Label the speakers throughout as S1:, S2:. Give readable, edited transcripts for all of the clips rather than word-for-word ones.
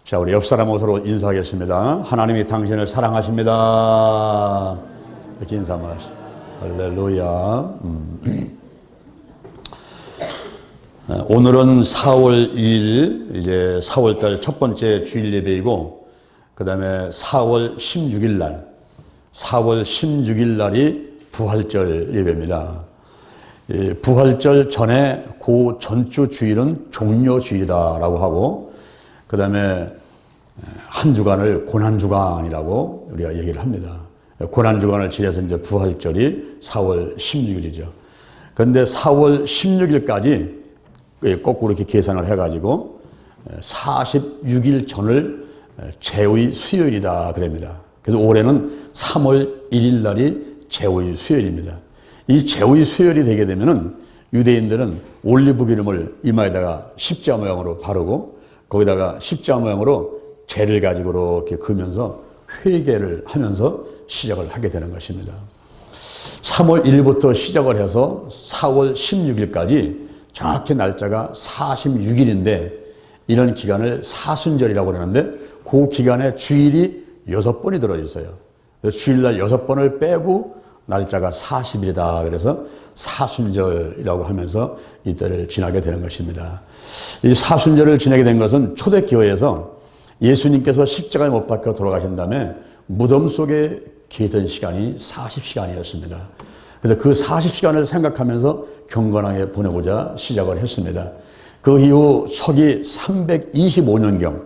S1: 자, 우리 옆 사람하고 서로 인사하겠습니다. 하나님이 당신을 사랑하십니다. 이렇게 인사만 하시죠. 할렐루야. 오늘은 4월 2일, 이제 4월달 첫 번째 주일 예배이고, 그 다음에 4월 16일 날, 4월 16일 날이 부활절 예배입니다. 부활절 전에 그 전주 주일은 종료주일이다라고 하고, 그 다음에 한 주간을 고난주간이라고 우리가 얘기를 합니다. 고난주간을 지내서 이제 부활절이 4월 16일이죠. 그런데 4월 16일까지 거꾸로 이렇게 계산을 해가지고 46일 전을 제의 수요일이다 그럽니다. 그래서 올해는 3월 1일 날이 제의 수요일입니다. 이 제의 수요일이 되게 되면은 유대인들은 올리브 기름을 이마에다가 십자 모양으로 바르고 거기다가 십자 모양으로 재를 가지고 이렇게 그으면서 회개를 하면서 시작을 하게 되는 것입니다. 3월 1일부터 시작을 해서 4월 16일까지 정확히 날짜가 46일인데 이런 기간을 사순절이라고 그러는데 그 기간에 주일이 6번이 들어있어요. 그래서 주일날 6번을 빼고 날짜가 40일이다. 그래서 사순절이라고 하면서 이때를 지나게 되는 것입니다. 이 사순절을 지내게 된 것은 초대교회에서 예수님께서 십자가에 못 박혀 돌아가신 다음에 무덤 속에 계신 시간이 40시간이었습니다. 그래서 그 40시간을 생각하면서 경건하게 보내고자 시작을 했습니다. 그 이후 서기 325년경,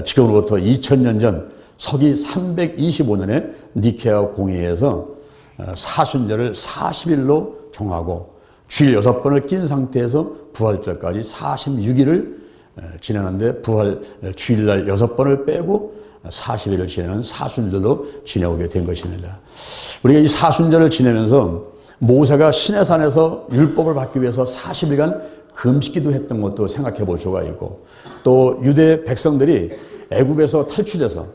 S1: 지금으로부터 2000년 전 서기 325년에 니케아 공의회에서 사순절을 40일로 정하고 주일 6번을 낀 상태에서 부활절까지 46일을 지내는데 주일날 6번을 빼고 40일을 지내는 사순절로 지내오게 된 것입니다. 우리가 이 사순절을 지내면서 모세가 시내산에서 율법을 받기 위해서 40일간 금식기도 했던 것도 생각해 볼 수가 있고 또 유대 백성들이 애굽에서 탈출해서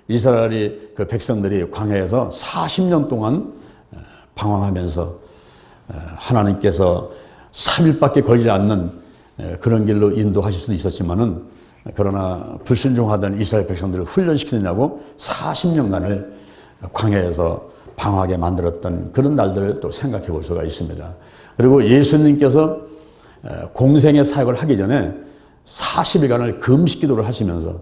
S1: 이스라엘이 그 백성들이 광야에서 40년 동안 방황하면서 하나님께서 3일밖에 걸리지 않는 그런 길로 인도하실 수도 있었지만은 그러나 불순종하던 이스라엘 백성들을 훈련시키느냐고 40년간을 광야에서 방황하게 만들었던 그런 날들을 또 생각해 볼 수가 있습니다. 그리고 예수님께서 공생의 사역을 하기 전에 40일간을 금식 기도를 하시면서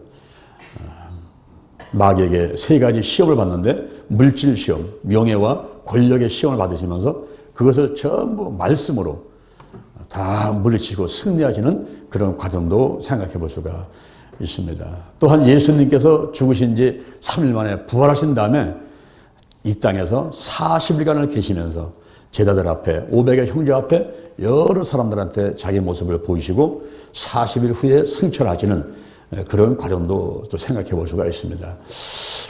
S1: 마귀에게 3가지 시험을 받는데 물질 시험, 명예와 권력의 시험을 받으시면서 그것을 전부 말씀으로 다 물리치고 승리하시는 그런 과정도 생각해 볼 수가 있습니다. 또한 예수님께서 죽으신 지 3일 만에 부활하신 다음에 이 땅에서 40일간을 계시면서 제자들 앞에 500의 형제 앞에 여러 사람들한테 자기 모습을 보이시고 40일 후에 승천하시는 그런 과정도 또 생각해 볼 수가 있습니다.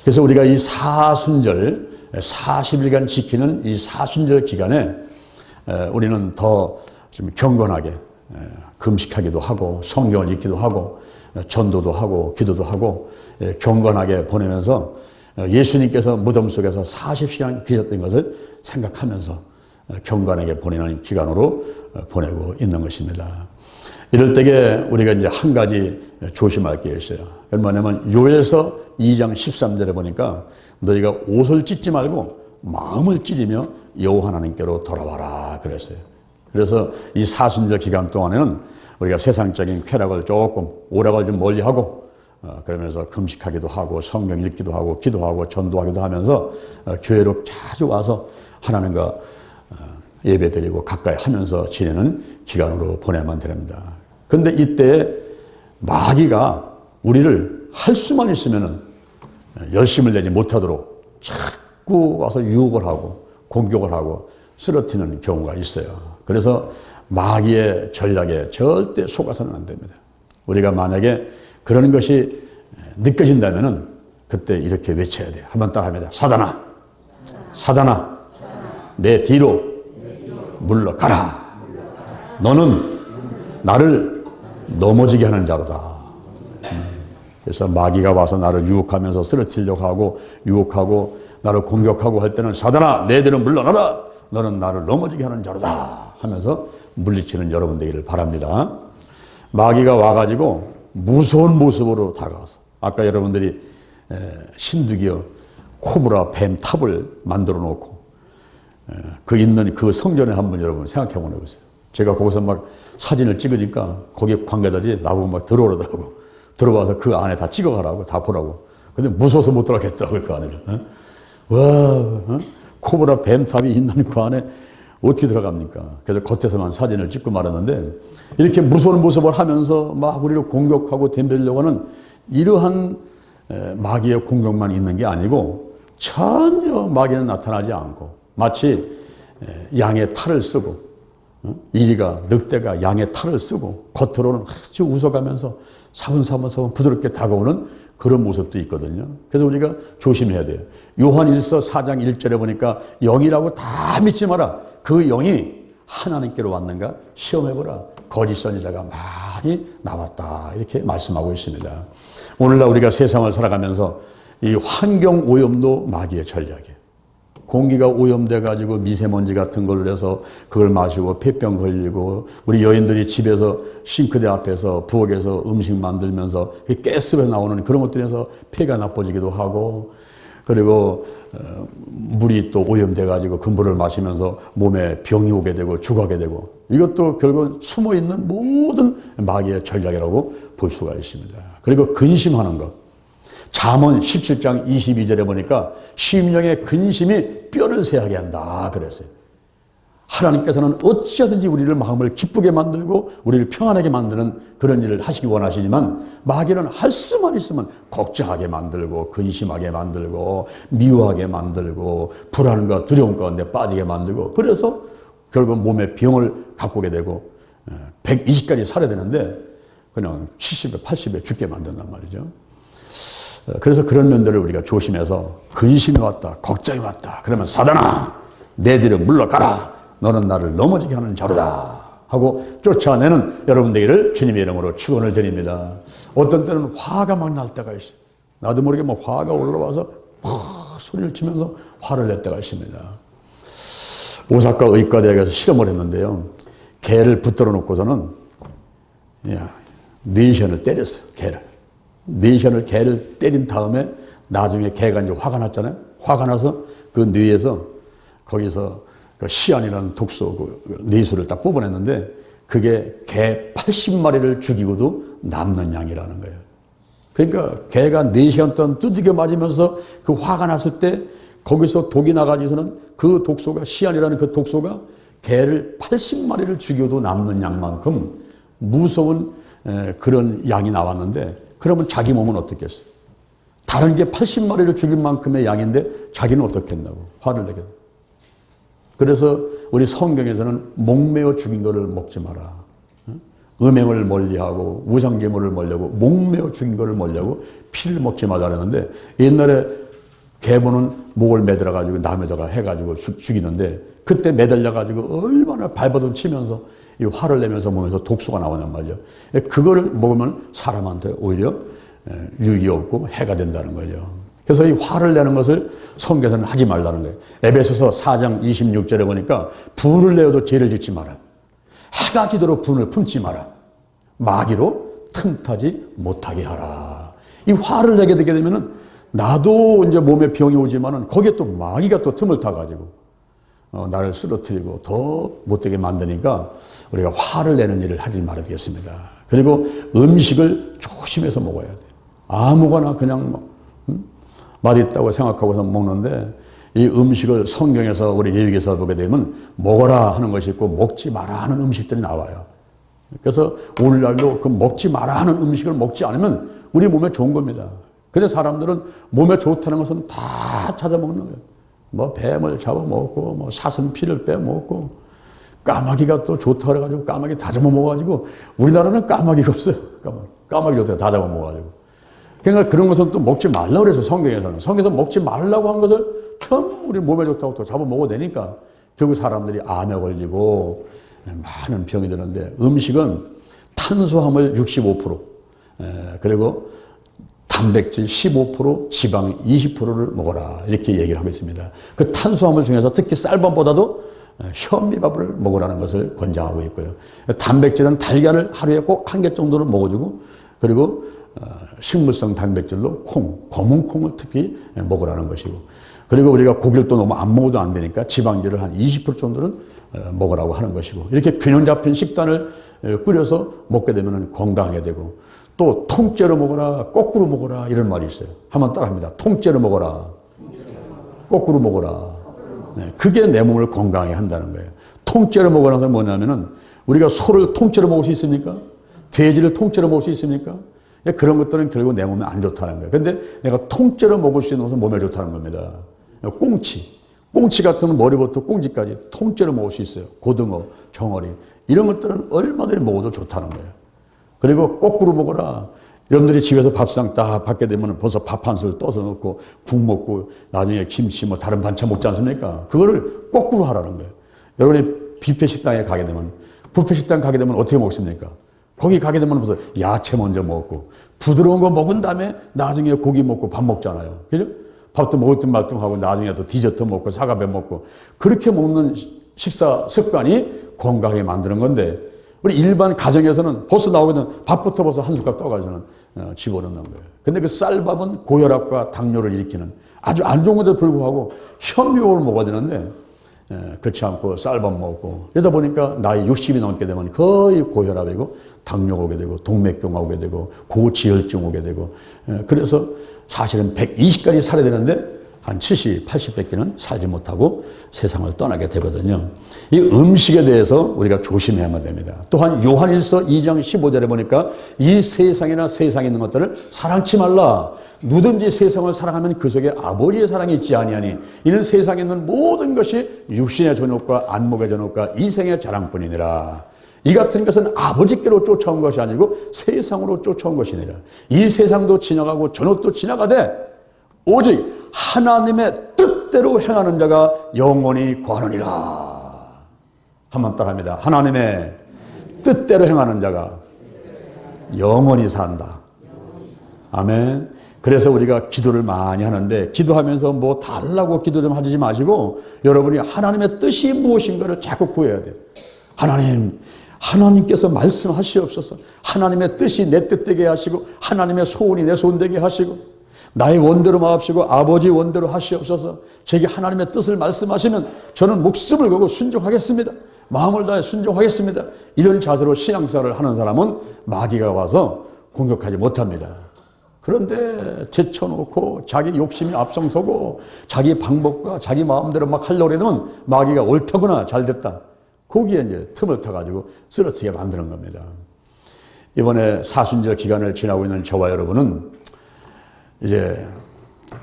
S1: 그래서 우리가 이 사순절 40일간 지키는 이 사순절 기간에 우리는 더 좀 경건하게 금식하기도 하고 성경을 읽기도 하고 전도도 하고 기도도 하고 경건하게 보내면서 예수님께서 무덤 속에서 40시간 계셨던 것을 생각하면서 경건하게 보내는 기간으로 보내고 있는 것입니다. 이럴 때에 우리가 이제 한 가지 조심할 게 있어요. 뭐냐면 요엘서 2장 13절에 보니까 너희가 옷을 찢지 말고 마음을 찢으며 여호와 하나님께로 돌아와라 그랬어요. 그래서 이 사순절 기간 동안에는 우리가 세상적인 쾌락을 조금 오락을 좀 멀리하고 그러면서 금식하기도 하고 성경 읽기도 하고 기도하고 전도하기도 하면서 교회로 자주 와서 하나님과 예배드리고 가까이 하면서 지내는 기간으로 보내면 됩니다. 그런데 이때 마귀가 우리를 할 수만 있으면 열심을 내지 못하도록 자꾸 와서 유혹을 하고 공격을 하고 쓰러뜨리는 경우가 있어요. 그래서 마귀의 전략에 절대 속아서는 안 됩니다. 우리가 만약에 그런 것이 느껴진다면 그때 이렇게 외쳐야 돼요. 한번 따라합니다. 사단아, 사단아, 내 뒤로 물러가라. 너는 나를 넘어지게 하는 자로다. 그래서 마귀가 와서 나를 유혹하면서 쓰러뜨리려고 하고 유혹하고 나를 공격하고 할 때는 사단아, 내 뒤로 물러나라. 너는 나를 넘어지게 하는 자로다 하면서 물리치는 여러분 되기를 바랍니다. 마귀가 와가지고 무서운 모습으로 다가와서 아까 여러분들이 신두기어 코브라 뱀 탑을 만들어 놓고 그 있는 그 성전에 한번 여러분 생각해 보세요. 제가 거기서 막 사진을 찍으니까 거기 관계자들이 나보고 막 들어오더라고. 들어와서 그 안에 다 찍어가라고, 다 보라고. 근데 무서워서 못 들어가겠더라고요, 그 안에를. 와, 코브라 뱀탑이 있는 그 안에 어떻게 들어갑니까? 그래서 겉에서만 사진을 찍고 말았는데, 이렇게 무서운 모습을 하면서 막 우리를 공격하고 덤비려고 하는 이러한 마귀의 공격만 있는 게 아니고, 전혀 마귀는 나타나지 않고, 마치 양의 탈을 쓰고, 이리가, 늑대가 양의 탈을 쓰고, 겉으로는 아주 웃어가면서 사분사분 부드럽게 다가오는 그런 모습도 있거든요. 그래서 우리가 조심해야 돼요. 요한일서 4장 1절에 보니까 영이라고 다 믿지 마라. 그 영이 하나님께로 왔는가 시험해보라. 거짓 선지자가 많이 나왔다. 이렇게 말씀하고 있습니다. 오늘날 우리가 세상을 살아가면서 이 환경 오염도 마귀의 전략이에요. 공기가 오염돼 가지고 미세먼지 같은 걸로 해서 그걸 마시고 폐병 걸리고, 우리 여인들이 집에서 싱크대 앞에서 부엌에서 음식 만들면서 가스가 나오는 그런 것들에서 폐가 나빠지기도 하고, 그리고 물이 또 오염돼 가지고 그 물을 마시면서 몸에 병이 오게 되고 죽게 되고, 이것도 결국 숨어 있는 모든 마귀의 전략이라고 볼 수가 있습니다. 그리고 근심하는 것. 잠언 17장 22절에 보니까 심령의 근심이 뼈를 새하게 한다 그랬어요. 하나님께서는 어찌하든지 우리를 마음을 기쁘게 만들고 우리를 평안하게 만드는 그런 일을 하시기 원하시지만, 마귀는 할 수만 있으면 걱정하게 만들고 근심하게 만들고 미워하게 만들고 불안과 두려움 가운데 빠지게 만들고, 그래서 결국 몸에 병을 갖고 오게 되고 120까지 살아야 되는데 그냥 70에 80에 죽게 만든단 말이죠. 그래서 그런 면들을 우리가 조심해서, 근심이 왔다, 걱정이 왔다 그러면 사단아 내 뒤로 물러가라, 너는 나를 넘어지게 하는 자로다 하고 쫓아내는 여러분 되기를 주님의 이름으로 축원을 드립니다. 어떤 때는 화가 막 날 때가 있어요. 나도 모르게 막 화가 올라와서 막 소리를 치면서 화를 낼 때가 있습니다. 오사카 의과대학에서 실험을 했는데요, 개를 붙들어 놓고서는 네이션을 때렸어요. 개를 때린 다음에 나중에 개가 이제 화가 났잖아요. 화가 나서 그 뇌에서 거기서 그 시안이라는 독소 그 뇌수를 딱 뽑아냈는데, 그게 개 80마리를 죽이고도 남는 양이라는 거예요. 그러니까 개가 4시간 동안 두들겨 맞으면서 그 화가 났을 때 거기서 독이 나가지고서는 그 독소가, 시안이라는 그 독소가 개를 80마리를 죽여도 남는 양만큼 무서운 그런 양이 나왔는데, 그러면 자기 몸은 어떻겠어요? 다른 게 80마리를 죽일 만큼의 양인데 자기는 어떻겠냐고 화를 내게. 그래서 우리 성경에서는 목매어 죽인 거를 먹지 마라. 음행을 멀리하고 우상제물을 멀리하고 목매어 죽인 거를 멀리하고 피를 먹지 말라 그랬는데, 옛날에 개보는 목을 매달아 가지고 남에다가 해가지고 죽이는데, 그때 매달려 가지고 얼마나 발버둥 치면서 이 화를 내면서 몸에서 독소가 나오냔 말이죠. 그거를 먹으면 사람한테 오히려 유익이 없고 해가 된다는 거죠. 그래서 이 화를 내는 것을 성경에서는 하지 말라는 거예요. 에베소서 4장 26절에 보니까 분을 내어도 죄를 짓지 마라. 해가 지도록 분을 품지 마라. 마귀로 틈타지 못하게 하라. 이 화를 내게 되게 되면은 나도 이제 몸에 병이 오지만은 거기에 또 마귀가 또 틈을 타가지고 나를 쓰러뜨리고 더 못되게 만드니까 우리가 화를 내는 일을 하지 말아야 되겠습니다. 그리고 음식을 조심해서 먹어야 돼요. 아무거나 그냥 맛있다고 생각하고서 먹는데, 이 음식을 성경에서 우리 레위기에서 보게 되면 먹어라 하는 것이 있고 먹지 마라 하는 음식들이 나와요. 그래서 오늘날도 그 먹지 마라 하는 음식을 먹지 않으면 우리 몸에 좋은 겁니다. 근데 사람들은 몸에 좋다는 것은 다 찾아먹는 거예요. 뭐 뱀을 잡아먹고 뭐 사슴피를 빼먹고, 까마귀가 또 좋다 그래가지고 까마귀 다 잡아먹어가지고, 우리나라는 까마귀가 없어요. 까마귀 좋다 다 잡아먹어가지고. 그러니까 그런 것은 또 먹지 말라고 그래서 성경에서 먹지 말라고 한 것을 처음 우리 몸에 좋다고 또 잡아먹어도 되니까 결국 사람들이 암에 걸리고 많은 병이 드는데, 음식은 탄수화물 65%, 그리고 단백질 15%, 지방 20%를 먹어라 이렇게 얘기를 하고 있습니다. 그 탄수화물 중에서 특히 쌀밥보다도 현미밥을 먹으라는 것을 권장하고 있고요. 단백질은 달걀을 하루에 꼭 1개 정도는 먹어주고, 그리고 식물성 단백질로 검은 콩을 특히 먹으라는 것이고, 그리고 우리가 고기를 또 너무 안 먹어도 안 되니까 지방질을 한 20% 정도는 먹으라고 하는 것이고, 이렇게 균형 잡힌 식단을 꾸려서 먹게 되면 건강하게 되고, 또 통째로 먹어라, 거꾸로 먹어라 이런 말이 있어요. 한번 따라합니다. 통째로 먹어라, 거꾸로 먹어라. 네, 그게 내 몸을 건강하게 한다는 거예요. 통째로 먹으라는 건 뭐냐면은, 우리가 소를 통째로 먹을 수 있습니까? 돼지를 통째로 먹을 수 있습니까? 그런 것들은 결국 내 몸에 안 좋다는 거예요. 근데 내가 통째로 먹을 수 있는 것은 몸에 좋다는 겁니다. 꽁치 같은 머리부터 꽁지까지 통째로 먹을 수 있어요. 고등어, 정어리 이런 것들은 얼마든지 먹어도 좋다는 거예요. 그리고 거꾸로 먹어라. 여러분들이 집에서 밥상 딱 받게 되면 벌써 밥 한 술 떠서 넣고 국 먹고 나중에 김치 뭐 다른 반찬 먹지 않습니까? 그거를 거꾸로 하라는 거예요. 여러분이 뷔페 식당에 가게 되면, 뷔페 식당 가게 되면 어떻게 먹습니까? 거기 가게 되면 벌써 야채 먼저 먹고 부드러운 거 먹은 다음에 나중에 고기 먹고 밥 먹잖아요. 그죠? 밥도 먹을 듯 말 듯 하고 나중에 또 디저트 먹고 사과배 먹고, 그렇게 먹는 식사 습관이 건강하게 만드는 건데, 우리 일반 가정에서는 벌써 나오거든 밥부터 벌써 한 숟갈 떠가지고는 집어넣는 거예요. 근데 그 쌀밥은 고혈압과 당뇨를 일으키는 아주 안 좋은 것에도 불구하고 현미밥을 먹어야 되는데, 그렇지 않고 쌀밥 먹고, 이러다 보니까 나이 60이 넘게 되면 거의 고혈압이고 당뇨가 오게 되고 동맥경화 오게 되고 고지혈증 오게 되고, 그래서 사실은 120까지 살아야 되는데 한 70, 80대끼는 살지 못하고 세상을 떠나게 되거든요. 이 음식에 대해서 우리가 조심해야만 됩니다. 또한 요한일서 2장 15절에 보니까 이 세상이나 세상에 있는 것들을 사랑치 말라. 누든지 세상을 사랑하면 그 속에 아버지의 사랑이 있지 아니하니 이는 세상에 있는 모든 것이 육신의 전욕과 안목의 전욕과 이생의 자랑뿐이니라. 이 같은 것은 아버지께로 쫓아온 것이 아니고 세상으로 쫓아온 것이니라. 이 세상도 지나가고 전욕도 지나가되 오직 하나님의 뜻대로 행하는 자가 영원히 거하느니라. 한번 따라합니다. 하나님의 뜻대로 행하는 자가 영원히 산다. 아멘. 그래서 우리가 기도를 많이 하는데, 기도하면서 뭐 달라고 기도 좀 하지 마시고 여러분이 하나님의 뜻이 무엇인가를 자꾸 구해야 돼요. 하나님께서 말씀하시옵소서. 하나님의 뜻이 내 뜻 되게 하시고 하나님의 소원이 내 소원 되게 하시고 나의 원대로 마옵시고 아버지 원대로 하시옵소서. 제게 하나님의 뜻을 말씀하시면 저는 목숨을 걸고 순종하겠습니다. 마음을 다해 순종하겠습니다. 이런 자세로 신앙생활을 하는 사람은 마귀가 와서 공격하지 못합니다. 그런데 제쳐놓고 자기 욕심이 앞장서고 자기 방법과 자기 마음대로 막 하려고 하면 마귀가 옳다구나, 잘됐다, 거기에 이제 틈을 타가지고 쓰러지게 만드는 겁니다. 이번에 사순절 기간을 지나고 있는 저와 여러분은 이제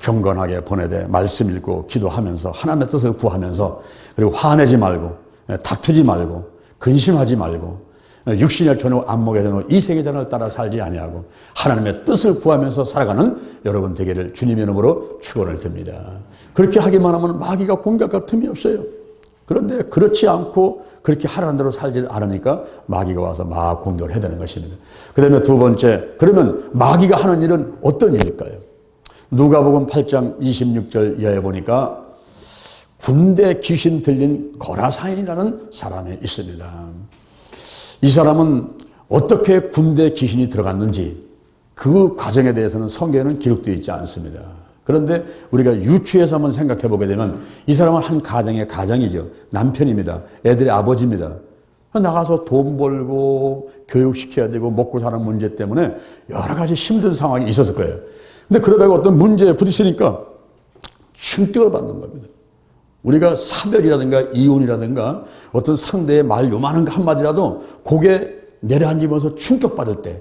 S1: 경건하게 보내되 말씀 읽고 기도하면서 하나님의 뜻을 구하면서, 그리고 화내지 말고 다투지 말고 근심하지 말고 육신의 전후 안목의 전후 이 세계전을 따라 살지 아니하고 하나님의 뜻을 구하면서 살아가는 여러분 되기를 주님의 이름으로 축원을 드립니다. 그렇게 하기만 하면 마귀가 공격할 틈이 없어요. 그런데 그렇지 않고 그렇게 하라는 대로 살지 않으니까 마귀가 와서 막 공격을 해야 되는 것입니다. 그 다음에 두 번째, 그러면 마귀가 하는 일은 어떤 일일까요? 누가복음 8장 26절 이하에 보니까 군대 귀신 들린 거라사인이라는 사람이 있습니다. 이 사람은 어떻게 군대 귀신이 들어갔는지 그 과정에 대해서는 성경에는 기록되어 있지 않습니다. 그런데 우리가 유추해서 한번 생각해 보게 되면 이 사람은 한 가정의 가장이죠. 남편입니다. 애들의 아버지입니다. 나가서 돈 벌고 교육시켜야 되고 먹고 사는 문제 때문에 여러 가지 힘든 상황이 있었을 거예요. 근데 그러다가 어떤 문제에 부딪히니까 충격을 받는 겁니다. 우리가 사별이라든가 이혼이라든가 어떤 상대의 말 요만한 거 한마디라도 고개 내려앉으면서 충격받을 때,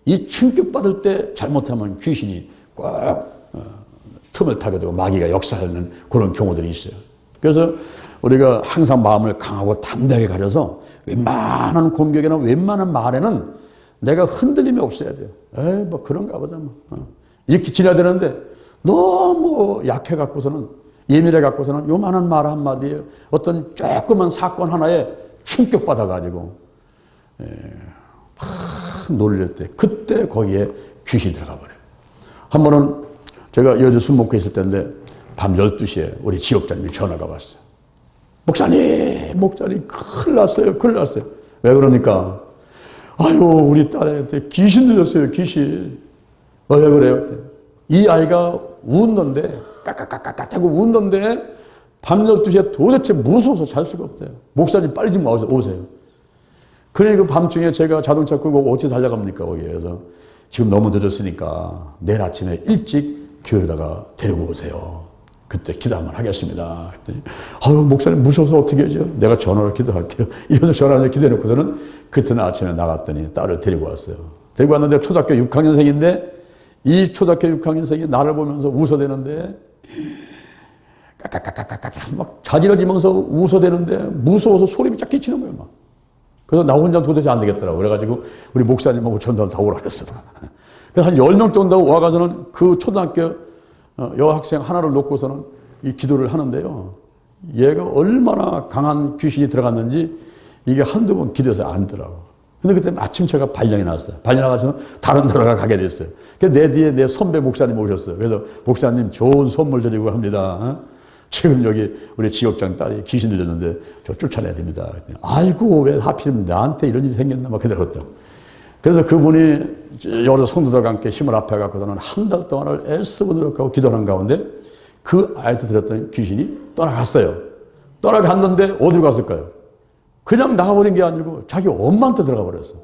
S1: 이 충격받을 때 잘못하면 귀신이 꼭 틈을 타게 되고 마귀가 역사하는 그런 경우들이 있어요. 그래서 우리가 항상 마음을 강하고 담대하게 가려서 웬만한 공격이나 웬만한 말에는 내가 흔들림이 없어야 돼요. 에이, 뭐 그런가 보다. 이렇게 지나야 되는데 너무 약해갖고서는, 예민해갖고서는 요만한 말 한마디에 어떤 조그만 사건 하나에 충격받아가지고 막 놀릴 때, 그때 거기에 귀신이 들어가 버려요. 한 번은 제가 여주 술 먹고 있을 때인데 밤 12시에 우리 지역장님이 전화가 왔어요. 목사님 큰일 났어요. 왜 그러니까? 아유, 우리 딸한테 귀신 들렸어요, 귀신. 왜 그래요? 이 아이가 웃는데, 까까까까까 하고 웃는데, 밤 12시에 도대체 무서워서 잘 수가 없대요. 목사님 빨리 좀 오세요. 그래, 그 밤중에 제가 자동차 끄고 어떻게 달려갑니까, 거기에서. 지금 너무 늦었으니까 내일 아침에 일찍 교회에다가 데리고 오세요. 그때 기도 한번 하겠습니다. 그랬더니, 목사님 무서워서 어떻게 하죠? 내가 전화로 기도할게요. 이러면서 전화로 기도해놓고서는 그때는 아침에 나갔더니 딸을 데리고 왔어요. 데리고 왔는데 초등학교 6학년생인데 이 초등학교 6학년생이 나를 보면서 웃어대는데 까까까까까까 막 자지러지면서 웃어대는데 무서워서 소리가 쫙 끼치는 거예요. 막. 그래서 나 혼자 도대체 안 되겠더라고. 그래가지고 우리 목사님하고 전달 다 오라 그랬어. 그래서 한 10명 정도 와가서는 그 초등학교 여학생 하나를 놓고서는 이 기도를 하는데요. 얘가 얼마나 강한 귀신이 들어갔는지 이게 한두 번 기도해서 안더라고. 근데 그때 마침 제가 발령이 났어요. 발령 나가서 다른 데로 가게 됐어요. 그래서 내 뒤에 내 선배 목사님 오셨어요. 그래서 목사님 좋은 선물 드리고 합니다. 지금 여기 우리 지역장 딸이 귀신 들렸는데 저 쫓아내야 됩니다. 그랬더니, 아이고 왜 하필 나한테 이런 일이 생겼나 막 그랬다. 그래서 그분이 여러 성도들과 함께 힘을 합해갖고 저는 한 달 동안을 애쓰고 노력하고 기도하는 가운데 그 아이한테 들었던 귀신이 떠나갔어요. 떠나갔는데 어디로 갔을까요? 그냥 나가버린 게 아니고 자기 엄마한테 들어가 버렸어.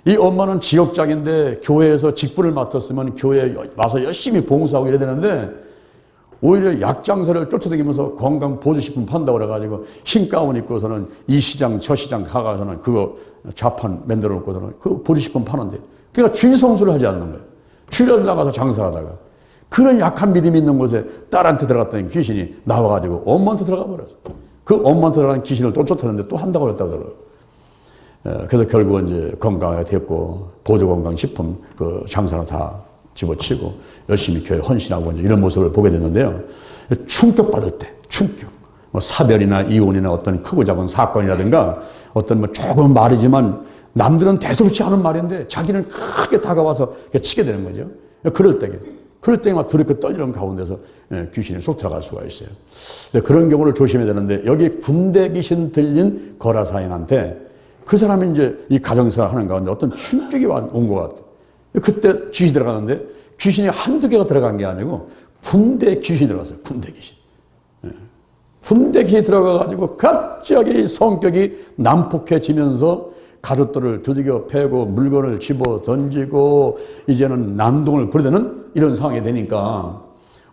S1: 이 엄마는 지역장인데 교회에서 직분을 맡았으면 교회에 와서 열심히 봉사하고 이래야 되는데 오히려 약장사를 쫓아다니면서 건강보조식품 판다고 그래가지고 흰 가운 입고서는 이 시장 저 시장 가가서는 그거 좌판 만들어 놓고서는 그 보조식품 파는데 그러니까 주일 성수를 하지 않는 거예요. 주일에 나가서 장사하다가 그런 약한 믿음이 있는 곳에 딸한테 들어갔더니 귀신이 나와가지고 엄마한테 들어가 버렸어. 그 엄마한테 들어간 귀신을 또 쫓아내는데 또 한다고 그랬다고 그러더라고요. 그래서 결국은 이제 건강하게 됐고 보조건강식품 그 장사는 다 집어치고 열심히 교회 헌신하고 이런 모습을 보게 됐는데요. 충격받을 때, 충격. 뭐 사별이나 이혼이나 어떤 크고 작은 사건이라든가 어떤 뭐 조금 말이지만 남들은 대수롭지 않은 말인데 자기는 크게 다가와서 치게 되는 거죠. 그럴 때 막 두렵게 떨리는 가운데서 귀신이 쏙 들어갈 수가 있어요. 그런 경우를 조심해야 되는데 여기 군대 귀신 들린 거라사인한테 그 사람이 이제 이 가정생활 하는 가운데 어떤 충격이 온 것 같아요. 그때 귀신이 들어가는데 귀신이 한두 개가 들어간 게 아니고 군대 귀신이 들어갔어요. 군대 귀신. 군대 귀신이 들어가가지고 갑자기 성격이 난폭해지면서 가족들을 두들겨 패고 물건을 집어 던지고 이제는 난동을 부리는 이런 상황이 되니까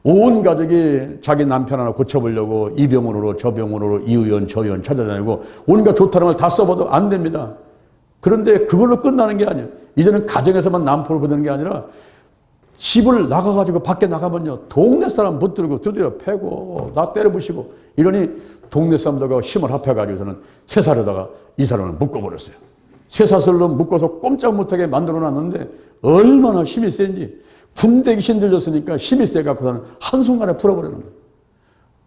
S1: 온 가족이 자기 남편 하나 고쳐보려고 이 병원으로 저 병원으로 이 의원 저 의원 찾아다니고 온갖 좋다는 걸 다 써봐도 안 됩니다. 그런데 그걸로 끝나는 게 아니에요. 이제는 가정에서만 난폭을 부리는 게 아니라 집을 나가가지고 밖에 나가면요 동네 사람 붙들고 두드려 패고 다 때려부시고 이러니 동네 사람들과 힘을 합해가지고서는 쇠사슬에다가 이 사람을 묶어버렸어요. 쇠사슬로 묶어서 꼼짝 못하게 만들어놨는데 얼마나 힘이 센지 군대 귀신 들렸으니까 힘이 세갖고서는 한순간에 풀어버리는 거예요.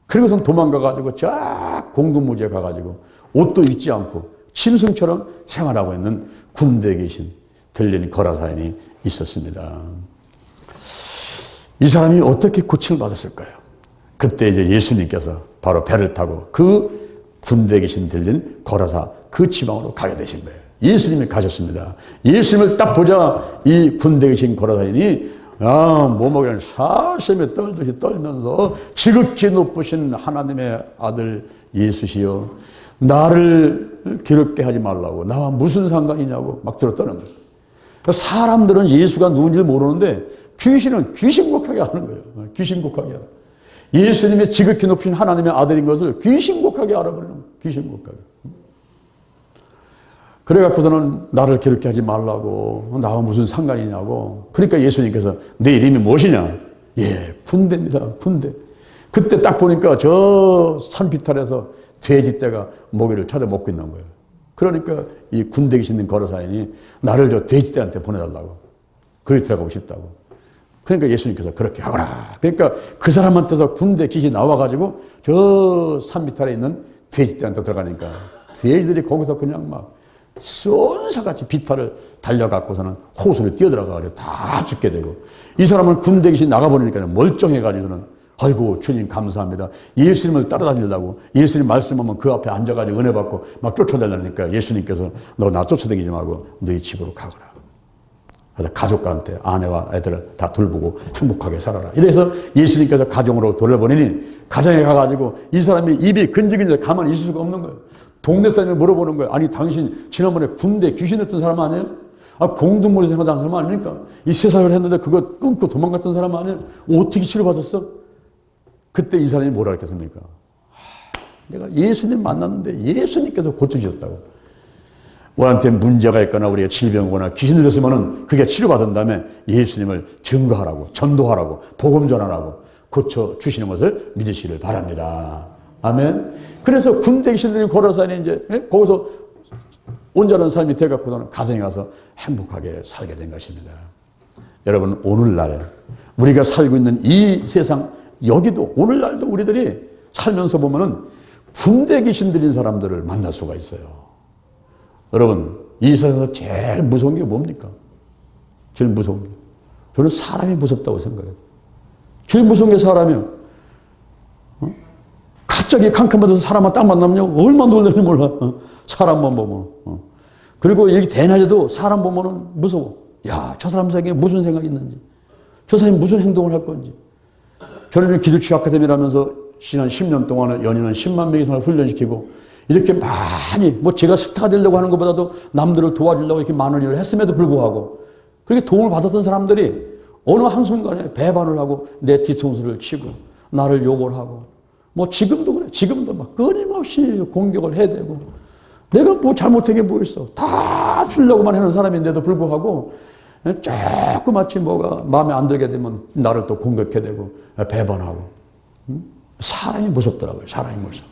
S1: 그리고선 도망가가지고 쫙 공동무지에 가가지고 옷도 입지 않고 짐승처럼 생활하고 있는 군대 귀신 들린 거라사인이 있었습니다. 이 사람이 어떻게 고침을 받았을까요? 그때 이제 예수님께서 바로 배를 타고 그 군대 귀신 들린 거라사 그 지방으로 가게 되신 거예요. 예수님이 가셨습니다. 예수님을 딱 보자 이 군대 귀신 거라사인이 몸을 사심에 떨듯이 떨면서 지극히 높으신 하나님의 아들 예수시여 나를 괴롭게 하지 말라고 나와 무슨 상관이냐고 막 들었다는 거예요. 사람들은 예수가 누군지 모르는데 귀신은 귀신곡하게 하는 거예요. 귀신곡하게 하는 거예요. 예수님이 지극히 높으신 하나님의 아들인 것을 귀신곡하게 알아버리는 거예요. 귀신곡하게. 그래갖고서는 나를 괴롭게 하지 말라고 나와 무슨 상관이냐고. 그러니까 예수님께서 내 이름이 무엇이냐? 예, 군대입니다. 군대. 그때 딱 보니까 저 산비탈에서 돼지떼가 모기를 찾아 먹고 있는 거예요. 그러니까 이 군대 귀신 거라사인이 나를 저 돼지떼한테 보내달라고. 거기 들어가고 싶다고. 그러니까 예수님께서 그렇게 하거라. 그러니까 그 사람한테서 군대 귀신이 나와가지고 저 산비탈에 있는 돼지떼한테 들어가니까 돼지들이 거기서 그냥 막 쏜사같이 비탈을 달려갖고서는 호수를 뛰어들어가가지고 다 죽게 되고 이 사람은 군대 귀신 나가버리니까 멀쩡해가지고서는 아이고 주님 감사합니다. 예수님을 따라다니려고 예수님 말씀하면 그 앞에 앉아가지고 은혜 받고 막 쫓아달라니까 예수님께서 너 나 쫓아다니지 말고 너희 집으로 가거라. 그래서 가족한테 아내와 애들을 다 돌보고 행복하게 살아라. 이래서 예수님께서 가정으로 돌려보내니 가정에 가가지고 이 사람이 입이 근질근질 가만히 있을 수가 없는 거예요. 동네 사람이 물어보는 거예요. 아니 당신 지난번에 군대 귀신 했던 사람 아니에요? 공동물에서 생각한 사람 아닙니까? 이 세상을 했는데 그거 끊고 도망갔던 사람 아니에요? 어떻게 치료받았어? 그때 이 사람이 뭐라 했겠습니까? 내가 예수님 만났는데 예수님께서 고쳐주셨다고. 우리한테 문제가 있거나 우리가 질병 오거나 귀신 들렸으면 그게 치료받은 다음에 예수님을 증거하라고, 전도하라고, 복음 전하라고 고쳐주시는 것을 믿으시기를 바랍니다. 아멘. 그래서 군대 귀신들이 걸어서 이제 거기서 온전한 삶이 돼갖고는 가정에 가서 행복하게 살게 된 것입니다. 여러분, 오늘날 우리가 살고 있는 이 세상, 여기도 오늘날도 우리들이 살면서 보면은 군대 귀신 들린 사람들을 만날 수가 있어요. 여러분, 이 세상에서 제일 무서운 게 뭡니까? 제일 무서운 게. 저는 사람이 무섭다고 생각해요. 제일 무서운 게 사람이에요. 갑자기 캄캄해서 사람만 딱 만나면 얼마나 놀라는지 몰라. 사람만 보면. 그리고 여기 대낮에도 사람 보면은 무서워. 야, 저 사람 생각에 무슨 생각이 있는지. 저 사람이 무슨 행동을 할 건지. 저는 기도치 아카데미라면서 지난 10년 동안에 연인은 10만 명 이상을 훈련시키고 이렇게 많이, 제가 스타가 되려고 하는 것보다도 남들을 도와주려고 이렇게 많은 일을 했음에도 불구하고 그렇게 도움을 받았던 사람들이 어느 한순간에 배반을 하고 내 뒤통수를 치고 나를 욕을 하고 지금도 그래. 지금도 막 끊임없이 공격을 해대고 내가 뭐 잘못한 게 뭐 있어. 다 주려고만 하는 사람인데도 불구하고 조그맣지 뭐가 마음에 안 들게 되면 나를 또 공격해대고 배반하고. 사람이 무섭더라고요. 사람이 무서워.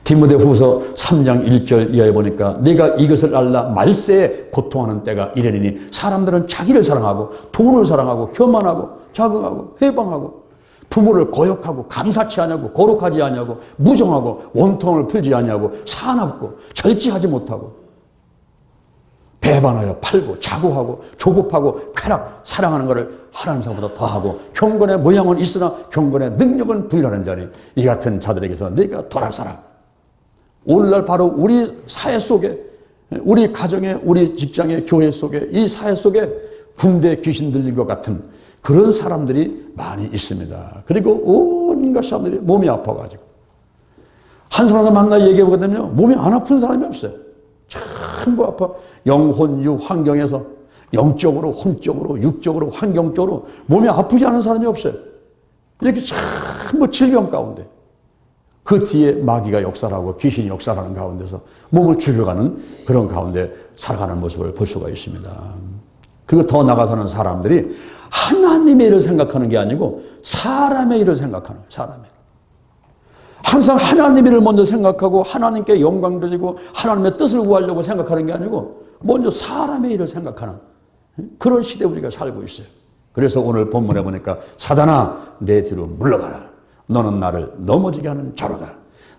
S1: 디모데후서 3장 1절 이하에 보니까 내가 이것을 알라 말세에 고통하는 때가 이르리니 사람들은 자기를 사랑하고 돈을 사랑하고 교만하고 자긍하고 회방하고 부모를 거역하고 감사치 아니하고 거룩하지 아니하고 무정하고 원통을 풀지 아니하고 사납고 절제하지 못하고 배반하여 팔고 자고하고 조급하고 쾌락 사랑하는 것을 하나님 사람보다 더하고 경건의 모양은 있으나 경건의 능력은 부인하는 자니 이 같은 자들에게서 네가 돌아서라. 오늘날 바로 우리 사회 속에 우리 가정에 우리 직장에 교회 속에 이 사회 속에 군대 귀신 들린 것 같은 그런 사람들이 많이 있습니다. 그리고 온갖 사람들이 몸이 아파가지고 한 사람을 만나 얘기해보거든요. 몸이 안 아픈 사람이 없어요. 전부 아파. 영혼, 육, 환경에서 영적으로, 혼적으로, 육적으로, 환경적으로 몸이 아프지 않은 사람이 없어요. 이렇게 전부 질병 가운데 그 뒤에 마귀가 역사하고 귀신이 역사하는 가운데서 몸을 죽여가는 그런 가운데 살아가는 모습을 볼 수가 있습니다. 그리고 더 나아가서는 사람들이 하나님의 일을 생각하는 게 아니고 사람의 일을 생각하는 거예요. 사람의 일. 항상 하나님의 일을 먼저 생각하고 하나님께 영광 드리고 하나님의 뜻을 구하려고 생각하는 게 아니고 먼저 사람의 일을 생각하는 그런 시대에 우리가 살고 있어요. 그래서 오늘 본문에 보니까 사단아 내 뒤로 물러가라. 너는 나를 넘어지게 하는 자로다.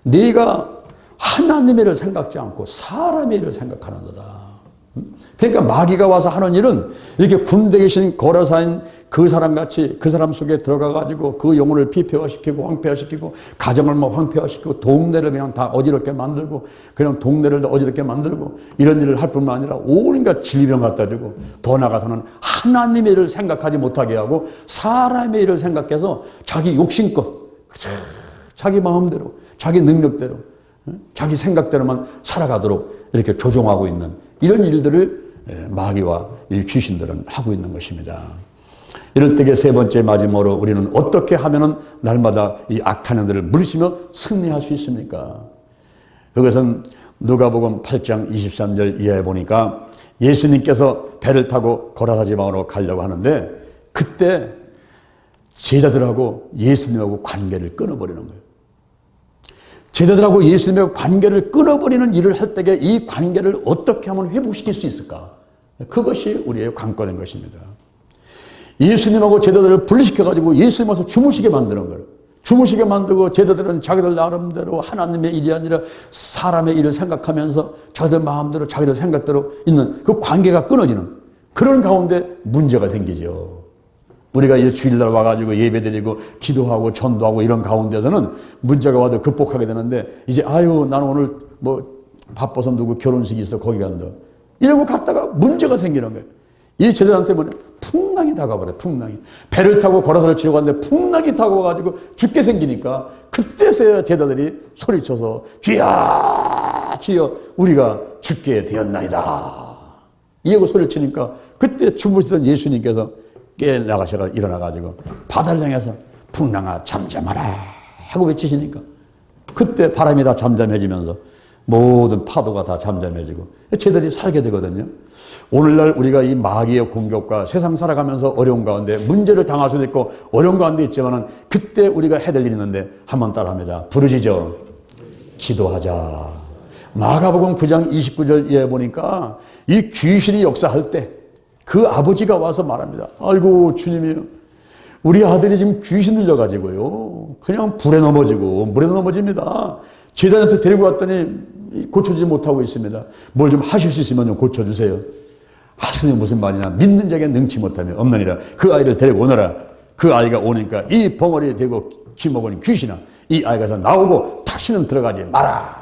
S1: 네가 하나님의 일을 생각지 않고 사람의 일을 생각하는도다. 그러니까 마귀가 와서 하는 일은 이렇게 군대에 계신 거라사인 그 사람같이 그 사람 속에 들어가가지고 그 영혼을 비폐화시키고 황폐화시키고 가정을 황폐화시키고 동네를 그냥 다 어지럽게 만들고 그냥 동네를 어지럽게 만들고 이런 일을 할 뿐만 아니라 온갖 질병 갖다 주고 더 나아가서는 하나님의 일을 생각하지 못하게 하고 사람의 일을 생각해서 자기 욕심껏 자기 마음대로 자기 능력대로 자기 생각대로만 살아가도록 이렇게 조종하고 있는 이런 일들을 마귀와 이 귀신들은 하고 있는 것입니다. 이럴 때에 세 번째 마지막으로 우리는 어떻게 하면은 날마다 이 악한 영들을 물리치며 승리할 수 있습니까? 그것은 누가복음 8장 23절 이하에 보니까 예수님께서 배를 타고 고라사 지방으로 가려고 하는데 그때 제자들하고 예수님하고 관계를 끊어버리는 거예요. 제자들하고 예수님의 관계를 끊어버리는 일을 할 때에 이 관계를 어떻게 하면 회복시킬 수 있을까? 그것이 우리의 관건인 것입니다. 예수님하고 제자들을 분리시켜가지고 예수님 와서 주무시게 만드는 거예요. 주무시게 만들고 제자들은 자기들 나름대로 하나님의 일이 아니라 사람의 일을 생각하면서 자기들 마음대로 자기들 생각대로 있는 그 관계가 끊어지는 그런 가운데 문제가 생기죠. 우리가 이제 주일날 와가지고 예배드리고 기도하고 전도하고 이런 가운데서는 문제가 와도 극복하게 되는데 이제 아유 나는 오늘 뭐 바빠서 누구 결혼식이 있어 거기 간다 이러고 갔다가 문제가 생기는 거예요. 이 제자한테 뭐냐? 풍랑이 다가와버려. 풍랑이. 배를 타고 고라사를 치러 갔는데 풍랑이 다가와가지고 죽게 생기니까 그때서야 제자들이 소리쳐서 주여 주여 우리가 죽게 되었나이다. 이하고 소리를 치니까 그때 주무시던 예수님께서 깨나가셔서 일어나가지고 바다를 향해서 풍랑아 잠잠하라 하고 외치시니까 그때 바람이 다 잠잠해지면서 모든 파도가 다 잠잠해지고 제자들이 살게 되거든요. 오늘날 우리가 이 마귀의 공격과 세상 살아가면서 어려운 가운데 문제를 당할 수도 있고 어려운 가운데 있지만은 그때 우리가 해야 될 일이 있는데 한번 따라합니다. 부르짖어 기도하자. 마가복음 9장 29절에 보니까 이 귀신이 역사할 때 그 아버지가 와서 말합니다. 아이고 주님이요, 우리 아들이 지금 귀신 들려가지고요 그냥 불에 넘어지고 물에 넘어집니다. 제자한테 데리고 왔더니 고쳐지지 못하고 있습니다. 뭘 좀 하실 수 있으면 좀 고쳐주세요. 하시는 무슨 말이냐. 믿는 자에게 능치 못하면 없느니라. 그 아이를 데리고 오너라. 그 아이가 오니까 이 벙어리에 대고 기먹은 귀신아, 이 아이가 나오고 다시는 들어가지 마라.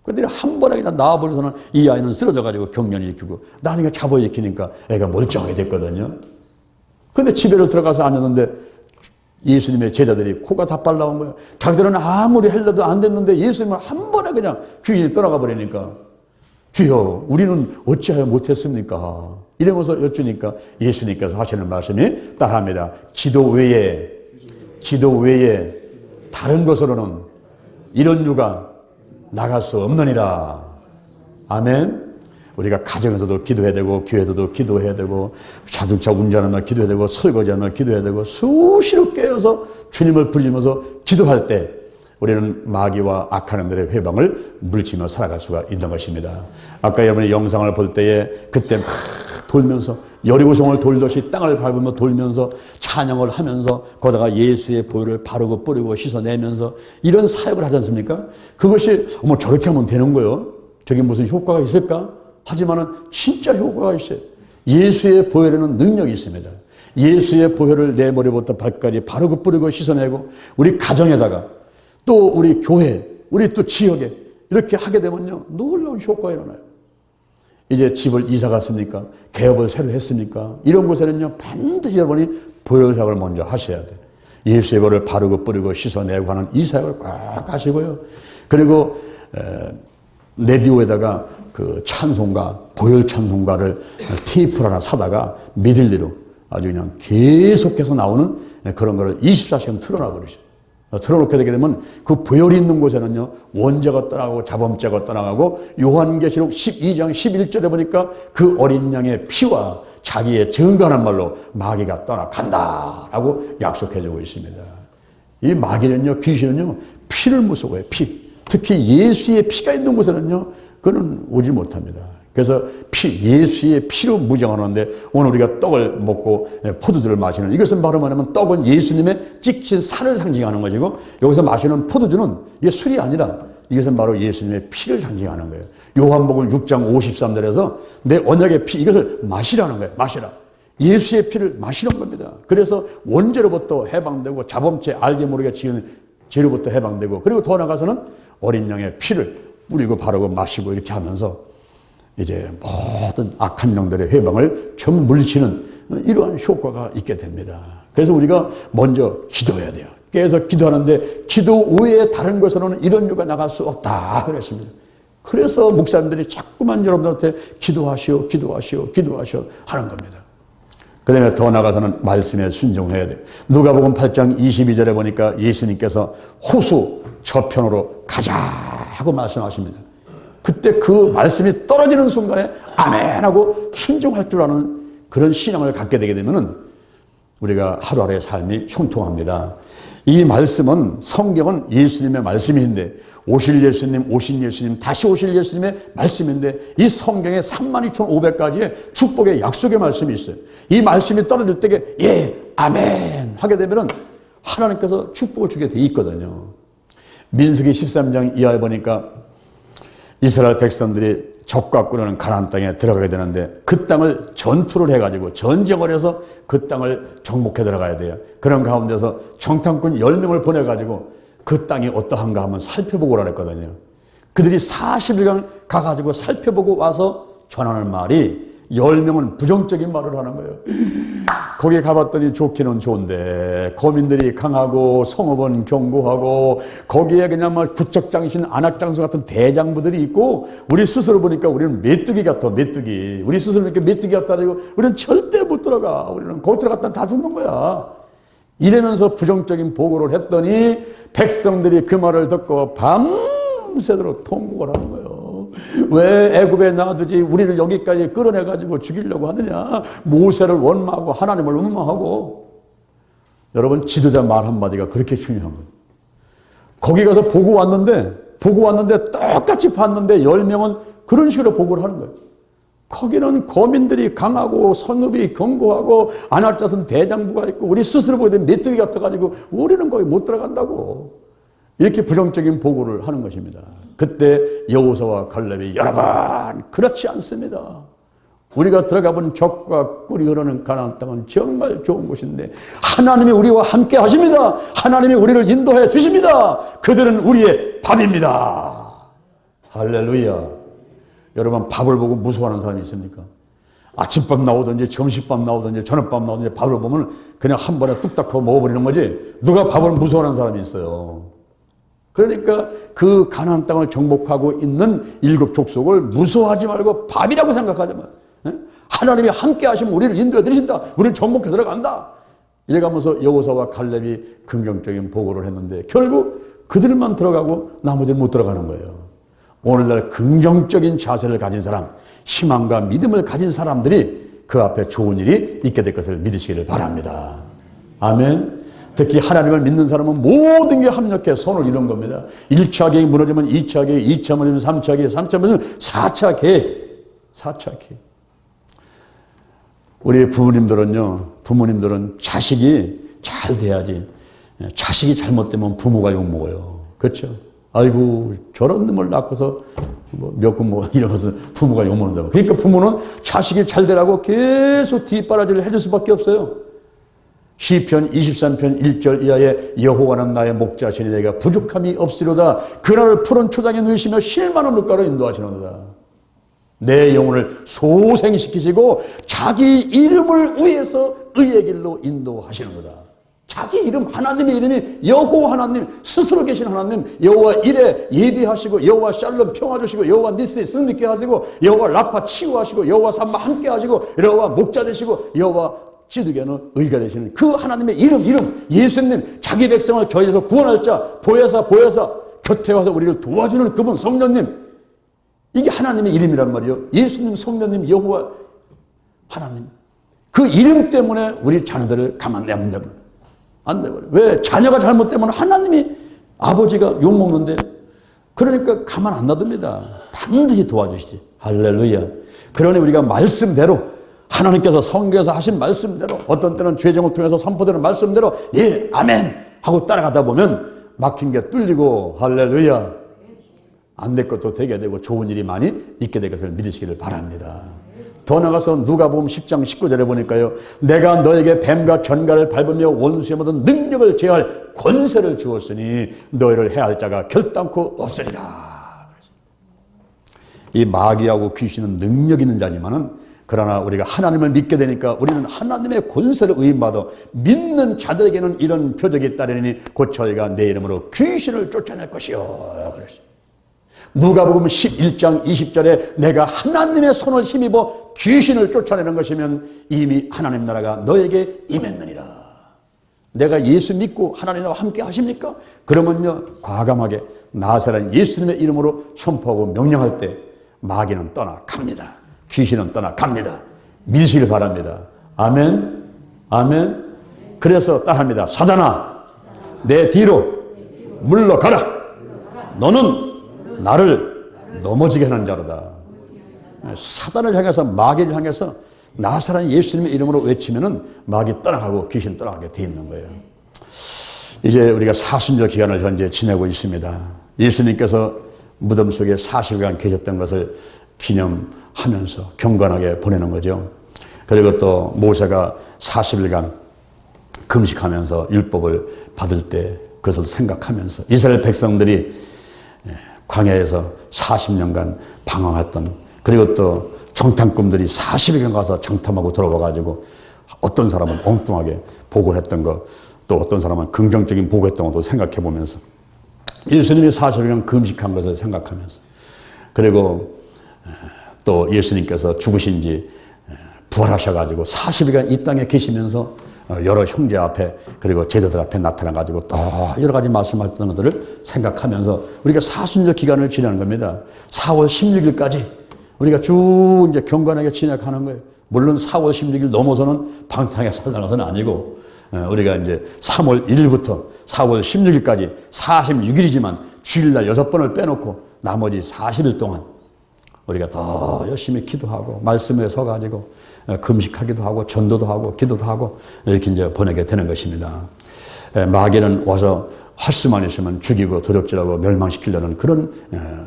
S1: 그들이 한 번이나 나와버려서는 이 아이는 쓰러져가지고 경련을 일으키고 나중에 잡아일으키니까 애가 멀쩡하게 됐거든요. 근데 집에를 들어가서 앉았는데 예수님의 제자들이 코가 다 빨라온 거예요. 자기들은 아무리 해도 안 됐는데 예수님은 한 번에 그냥 귀신이 떠나가 버리니까 주여 우리는 어찌하여 못했습니까? 이러면서 여쭈니까 예수님께서 하시는 말씀이 따라합니다. 기도 외에 다른 것으로는 이런 유가 나갈 수 없느니라. 아멘. 우리가 가정에서도 기도해야 되고 교회에서도 기도해야 되고 자동차 운전하면 기도해야 되고 설거지하면 기도해야 되고 수시로 깨어서 주님을 부르면서 기도할 때 우리는 마귀와 악한 놈들의 회방을 물리치며 살아갈 수가 있는 것입니다. 아까 여러분이 영상을 볼 때에 그때 막 돌면서 여리고성을 돌듯이 땅을 밟으며 돌면서 찬양을 하면서 거기다가 예수의 보혈을 바르고 뿌리고 씻어내면서 이런 사역을 하지 않습니까? 그것이 저렇게 하면 되는 거예요. 저게 무슨 효과가 있을까? 하지만은 진짜 효과가 있어요. 예수의 보혈에는 능력이 있습니다. 예수의 보혈을 내 머리부터 발끝까지 바르고 뿌리고 씻어내고 우리 가정에다가 또 우리 교회, 우리 또 지역에 이렇게 하게 되면요 놀라운 효과가 일어나요. 이제 집을 이사 갔습니까? 개업을 새로 했습니까? 이런 곳에는요 반드시 여러분이 보혈 사역을 먼저 하셔야 돼요. 예수의 보혈을 바르고 뿌리고 씻어내고 하는 이 사역을 꼭 하시고요. 그리고 레디오에다가 그 찬송가, 보혈 찬송가를 테이프를 하나 사다가 미들리로 아주 그냥 계속해서 나오는 그런 거를 24시간 틀어놔 버리죠. 틀어놓게 되게 되면 그 보혈이 있는 곳에는요 원죄가 떠나가고 자범죄가 떠나가고 요한계시록 12장 11절에 보니까 그 어린 양의 피와 자기의 증거하는 말로 마귀가 떠나간다 라고 약속해주고 있습니다. 이 마귀는요, 귀신은요 피를 무서워해요. 피. 특히 예수의 피가 있는 곳에는요 그는 오지 못합니다. 그래서 예수의 피로 무장하는데 오늘 우리가 떡을 먹고 포도주를 마시는 이것은 바로 뭐냐면 떡은 예수님의 찍힌 살을 상징하는 것이고 여기서 마시는 포도주는 이게 술이 아니라 이것은 바로 예수님의 피를 상징하는 거예요. 요한복음 6장 53절에서 내 언약의 피 이것을 마시라는 거예요. 마시라. 예수의 피를 마시는 겁니다. 그래서 원죄로부터 해방되고 자범죄 알게 모르게 지은 죄로부터 해방되고 그리고 더 나아가서는 어린 양의 피를 뿌리고 바르고 마시고 이렇게 하면서 이제 모든 악한 영들의 회방을 전부 물리치는 이러한 효과가 있게 됩니다. 그래서 우리가 먼저 기도해야 돼요. 깨서 기도하는데 기도 외에 다른 것으로는 이런 유가 나갈 수 없다 그랬습니다. 그래서 목사님들이 자꾸만 여러분들한테 기도하시오 하는 겁니다. 그 다음에 더 나아가서는 말씀에 순종해야 돼요. 누가복음 8장 22절에 보니까 예수님께서 호수 저편으로 가자 하고 말씀하십니다. 그때 그 말씀이 떨어지는 순간에 아멘 하고 순종할 줄 아는 그런 신앙을 갖게 되게 되면은 우리가 하루하루의 삶이 형통합니다. 이 말씀은 성경은 예수님의 말씀인데 오신 예수님 다시 오실 예수님의 말씀인데 이 성경에 32,500가지의 축복의 약속의 말씀이 있어요. 이 말씀이 떨어질 때에 예 아멘 하게 되면은 하나님께서 축복을 주게 돼 있거든요. 민수기 13장 이하에 보니까 이스라엘 백성들이 적과 꾸려는 가나안 땅에 들어가게 되는데 그 땅을 전투를 해가지고 전쟁을 해서 그 땅을 정복해 들어가야 돼요. 그런 가운데서 정탐꾼 10명을 보내가지고 그 땅이 어떠한가 한번 살펴보고 그랬거든요. 그들이 40일간 가가지고 살펴보고 와서 전하는 말이 10명은 부정적인 말을 하는 거예요. 거기 가봤더니 좋기는 좋은데 거민들이 강하고 성읍은 견고하고 거기에 그냥 막 구척장신 안악장수 같은 대장부들이 있고 우리 스스로 보니까 우리는 메뚜기 같아. 메뚜기. 우리 스스로 이렇게 메뚜기 같다고 우리는 절대 못 들어가. 우리는 거기 들어갔다 다 죽는 거야. 이러면서 부정적인 보고를 했더니 백성들이 그 말을 듣고 밤새도록 통곡을 하는 거예요. 왜 애굽에 놔두지 우리를 여기까지 끌어내가지고 죽이려고 하느냐. 모세를 원망하고 하나님을 원망하고. 여러분, 지도자 말 한마디가 그렇게 중요한 거예요. 거기 가서 보고 왔는데 똑같이 봤는데 10명은 그런 식으로 보고를 하는 거예요. 거기는 거민들이 강하고 성읍이 견고하고 안할자선 대장부가 있고 우리 스스로 보게 되면 메뚜기 같아가지고 우리는 거기 못 들어간다고. 이렇게 부정적인 보고를 하는 것입니다. 그때 여호수아와 갈렙이 여러분, 그렇지 않습니다. 우리가 들어가 본 적과 꿀이 흐르는 가나안 땅은 정말 좋은 곳인데 하나님이 우리와 함께 하십니다. 하나님이 우리를 인도해 주십니다. 그들은 우리의 밥입니다. 할렐루야. 여러분, 밥을 보고 무서워하는 사람이 있습니까? 아침밥 나오든지 점심밥 나오든지 저녁밥 나오든지 밥을 보면 그냥 한 번에 뚝딱 하고 먹어버리는 거지. 누가 밥을 무서워하는 사람이 있어요. 그러니까 그 가나안 땅을 정복하고 있는 7 족속을 무서워하지 말고 밥이라고 생각하지 마. 하나님이 함께 하시면 우리를 인도해 드리신다. 우리를 정복해 들어간다. 이래가면서 여호수아와 갈렙이 긍정적인 보고를 했는데 결국 그들만 들어가고 나머지는 못 들어가는 거예요. 오늘날 긍정적인 자세를 가진 사람, 희망과 믿음을 가진 사람들이 그 앞에 좋은 일이 있게 될 것을 믿으시기를 바랍니다. 아멘. 특히 하나님을 믿는 사람은 모든 게 합력해 손을 이룬 겁니다. 1차 계획 무너지면 2차 계획, 2차 무너지면 3차 계획, 3차 무너지면 4차 계획. 4차 계획. 우리 부모님들은 자식이 잘 돼야지. 자식이 잘못되면 부모가 욕먹어요. 그렇죠? 아이고, 저런 놈을 낳고서 몇 군 먹어 이러면서 부모가 욕먹는다고. 그러니까 부모는 자식이 잘 되라고 계속 뒷바라지를 해줄 수밖에 없어요. 시편 23편 1절 이하에 여호와는 나의 목자시니 내가 부족함이 없으리로다. 그날을 푸른 초장에 누이시며 실만한 물가로 인도하시노다. 내 영혼을 소생시키시고 자기 이름을 위해서 의의 길로 인도하시는구나. 자기 이름, 하나님의 이름이 여호와 하나님, 스스로 계신 하나님, 여호와 이레 예비하시고 여호와 샬롬 평화 주시고 여호와 니스 승리케 하시고 여호와 라파 치유하시고 여호와 삼마 함께 하시고 여호와 목자 되시고 여호와 지두개는 의가 되시는 그 하나님의 이름 예수님, 자기 백성을 저희에서 구원할 자, 보혜사 곁에 와서 우리를 도와주는 그분 성령님, 이게 하나님의 이름이란 말이에요. 예수님, 성령님, 여호와 하나님, 그 이름 때문에 우리 자녀들을 가만 안 내버려. 왜? 자녀가 잘못되면 하나님이 아버지가 욕먹는데 그러니까 가만 안 놔둡니다. 반드시 도와주시지. 할렐루야. 그러니 우리가 말씀대로 하나님께서 성경에서 하신 말씀대로 어떤 때는 죄정을 통해서 선포되는 말씀대로 예 아멘 하고 따라가다 보면 막힌 게 뚫리고 할렐루야 안 될 것도 되게 되고 좋은 일이 많이 있게 될 것을 믿으시기를 바랍니다. 더 나가서 누가복음 10장 19절에 보니까요, 내가 너에게 뱀과 견과를 밟으며 원수의 모든 능력을 제어할 권세를 주었으니 너희를 해할 자가 결단코 없으리라. 이 마귀하고 귀신은 능력 있는 자지만은 그러나 우리가 하나님을 믿게 되니까 우리는 하나님의 권세를 의인받아 믿는 자들에게는 이런 표적이 따르니 곧 저희가 내 이름으로 귀신을 쫓아낼 것이요. 그랬어요. 누가복음 11장 20절에 내가 하나님의 손을 힘입어 귀신을 쫓아내는 것이면 이미 하나님 나라가 너에게 임했느니라. 내가 예수 믿고 하나님과 함께 하십니까? 그러면요, 과감하게 나사렛 예수님의 이름으로 선포하고 명령할 때 마귀는 떠나갑니다. 귀신은 떠나갑니다. 믿으시길 바랍니다. 아멘. 아멘. 그래서 따라합니다. 사단아, 내 뒤로 물러가라. 너는 나를 넘어지게 하는 자로다. 사단을 향해서, 마귀를 향해서 나사렛 예수님의 이름으로 외치면은 마귀 떠나가고 귀신 떠나가게 돼 있는 거예요. 이제 우리가 사순절 기간을 현재 지내고 있습니다. 예수님께서 무덤 속에 40일간 계셨던 것을 기념하면서 경건하게 보내는 거죠. 그리고 또 모세가 40일간 금식하면서 율법을 받을 때 그것을 생각하면서 이스라엘 백성들이 광야에서 40년간 방황했던, 그리고 또 정탐꾼들이 40여경 가서 정탐하고 들어와가지고 어떤 사람은 엉뚱하게 보고를 했던 거, 또 어떤 사람은 긍정적인 보고했던 것도 생각해 보면서 예수님이 40여경 금식한 것을 생각하면서, 그리고 또 예수님께서 죽으신 지 부활하셔가지고 40여간 이 땅에 계시면서 여러 형제 앞에 그리고 제자들 앞에 나타나가지고 또 여러 가지 말씀하셨던 것들을 생각하면서 우리가 사순절 기간을 지내는 겁니다. 4월 16일까지 우리가 쭉 이제 경건하게 지내가는 거예요. 물론 4월 16일 넘어서는 방탕에 살다는 것은 아니고, 우리가 이제 3월 1일부터 4월 16일까지 46일이지만 주일날 6번을 빼놓고 나머지 40일 동안 우리가 더 열심히 기도하고 말씀에 서가지고 금식하기도 하고 전도도 하고 기도도 하고 이렇게 이제 보내게 되는 것입니다. 마귀는 와서 할 수만 있으면 죽이고 도적질하고 멸망시키려는 그런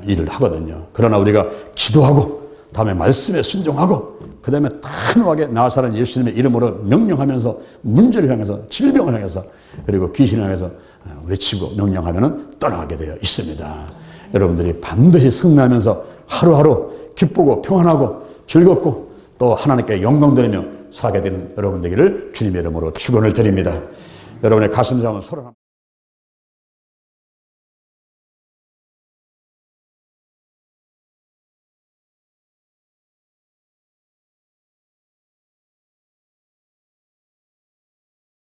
S1: 일을 하거든요. 그러나 우리가 기도하고 다음에 말씀에 순종하고 그 다음에 단호하게 나사렛 예수님의 이름으로 명령하면서 문제를 향해서 질병을 향해서 그리고 귀신을 향해서 외치고 명령하면 떠나게 되어 있습니다. 여러분들이 반드시 승리하면서 하루하루 기쁘고 평안하고 즐겁고 또 하나님께 영광 돌리며 살게 되는 여러분 되기를 주님의 이름으로 축원을 드립니다. 여러분의 가슴 한번 소리